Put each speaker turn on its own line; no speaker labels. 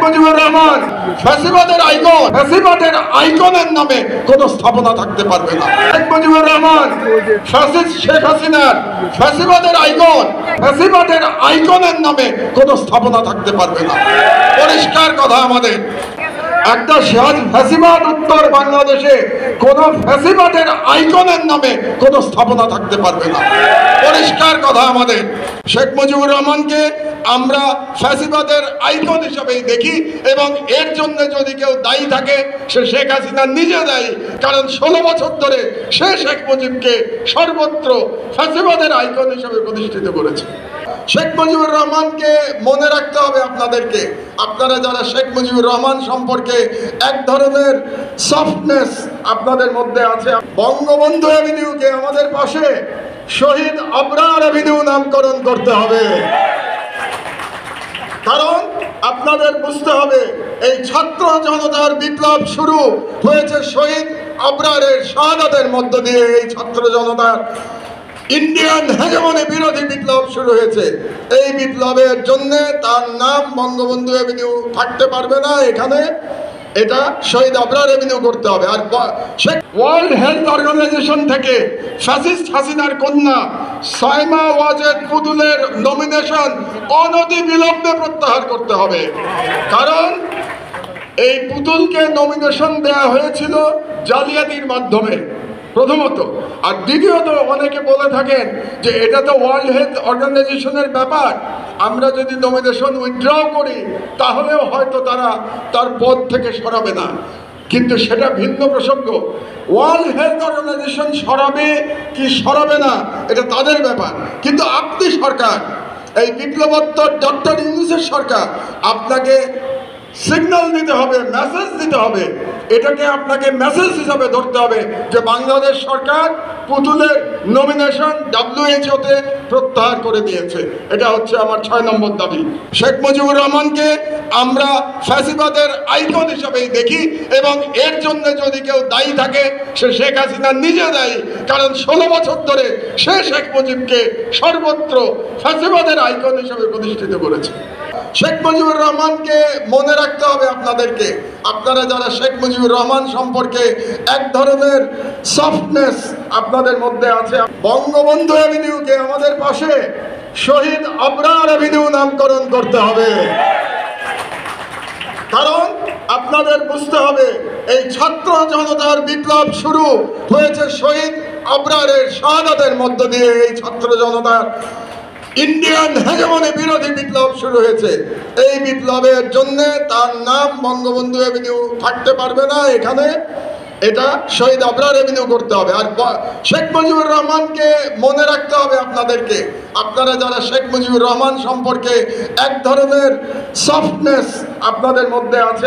মুজিবুর রহমান ফ্যাসিবাদের আইকন, ফ্যাসিবাদের আইকনের নামে কোনো স্থাপনা থাকতে পারবে না। শেখ মুজিবুর রহমান ফ্যাসিস্ট শেখ হাসিনার ফ্যাসিবাদের আইকন, ফ্যাসিবাদের আইকনের নামে কোনো স্থাপনা থাকতে পারবে না। পরিষ্কার কথা আমাদের। একটা ফ্যাসিবাদ উত্তর বাংলাদেশে কোন ফ্যাসিবাদের আইকনের নামে কোন স্থাপনা থাকতে পারবে না। পরিষ্কার কথা আমাদের। শেখ মুজিবুর রহমানকে আমরা ফ্যাসিবাদের আইকন হিসেবেই দেখি এবং এর জন্য যদি কেউ দায়ী থাকে সে শেখ হাসিনা নিজে দায়ী, কারণ 16 বছর ধরে সে শেখ মুজিবকে সর্বত্র ফ্যাসিবাদের আইকন হিসেবে প্রতিষ্ঠিত করেছে। শেখ মুজিবুর রহমানকে মনে রাখতে হবে আপনাদেরকে। আপনারা যারা শেখ মুজিবুর রহমান সম্পর্কে এক ধরনের সফটনেস আপনাদের মধ্যে আছে, বঙ্গবন্ধু অ্যাভিনিউকে আমাদের পাশে শহীদ আবরার অ্যাভিনিউ নামকরণ করতে হবে। কারণ আপনাদের বুঝতে হবে এই ছাত্র জনতার বিপ্লব শুরু হয়েছে শহীদ আবরারের শাহাদাতের মধ্য দিয়ে। এই ছাত্র জনতার ইন্ডিয়ান হেজেমনি বিরোধী বিপ্লব শুরু হয়েছে। এই বিপ্লবের জন্য তার নাম বঙ্গবন্ধু অ্যাভিনিউ থাকতে পারবে না এখানে, এটা শহীদ আবরার অ্যাভিনিউ করতে হবে। আর ওয়ার্ল্ড হেলথ অর্গানাইজেশন থেকে ফ্যাসিস্ট হাসিনার কন্যা সাইমা ওয়াজেদ পুতুলের নমিনেশন অনতিবিলম্বে প্রত্যাহার করতে হবে। কারণ এই পুতুলকে নমিনেশন দেয়া হয়েছিল জালিয়াতির মাধ্যমে প্রথমত, আর দ্বিতীয়ত অনেকে বলে থাকেন যে এটা তো ওয়ার্ল্ড হেলথ অর্গানাইজেশনের ব্যাপার, আমরা যদি নমিনেশন উইথড্র করি তাহলেও হয়তো তারা তার পদ থেকে সরাবে না। কিন্তু সেটা ভিন্ন প্রসঙ্গ। ওয়ার্ল্ড হেলথ অর্গানাইজেশন সরাবে কি সরাবে না এটা তাদের ব্যাপার, কিন্তু আপনি সরকার, এই বিপ্লবোত্তর ডক্টর ইউনূসের সরকার, আপনাকে সিগন্যাল দিতে হবে, মেসেজ দিতে হবে। এটাকে আপনাকে মেসেজ হিসাবে ধরতে হবে যে বাংলাদেশ সরকার পুতুলের নমিনেশন WHO-তে প্রত্যাহার করে দিয়েছে। এটা হচ্ছে আমার 6 নম্বর দাবি। শেখ মুজিবুর রহমানকে আমরা ফ্যাসিবাদের আইকন হিসেবেই দেখি এবং এর জন্য যদি কেউ দায়ী থাকে সে শেখ হাসিনা নিজে দায়ী, কারণ 16 বছর ধরে সে শেখ মুজিবকে সর্বত্র ফ্যাসিবাদের আইকন হিসেবে প্রতিষ্ঠিত করেছে। শেখ মুজিবুর রহমানকে মনে রাখতে হবে আপনাদেরকে। আপনারা যারা শেখ মুজিবুর রহমান সম্পর্কে এক ধরনের সফটনেস আপনাদের মধ্যে আছে, বঙ্গবন্ধু অ্যাভিনিউকে আমাদের পাশে শহীদ আবরার অ্যাভিনিউ নামকরণ করতে হবে। কারণ আপনাদের বুঝতে হবে এই ছাত্র জনতার বিপ্লব শুরু হয়েছে শহীদ আবরারের শাহাদাতের মধ্য দিয়ে। এই ছাত্র জনতার ইন্ডিয়ান হেজেমনি বিরোধী বিপ্লব শুরু হয়েছে। এই বিপ্লবের জন্য তার নাম বঙ্গবন্ধু অ্যাভিনিউ থাকতে পারবে না এখানে, এটা শহীদ আবরার অ্যাভিনিউ করতে হবে। আর শেখ মুজিবুর রহমানকে মনে রাখতে হবে আপনাদেরকে। আপনারা যারা শেখ মুজিবুর রহমান সম্পর্কে এক ধরনের সফটনেস আপনাদের মধ্যে আছে,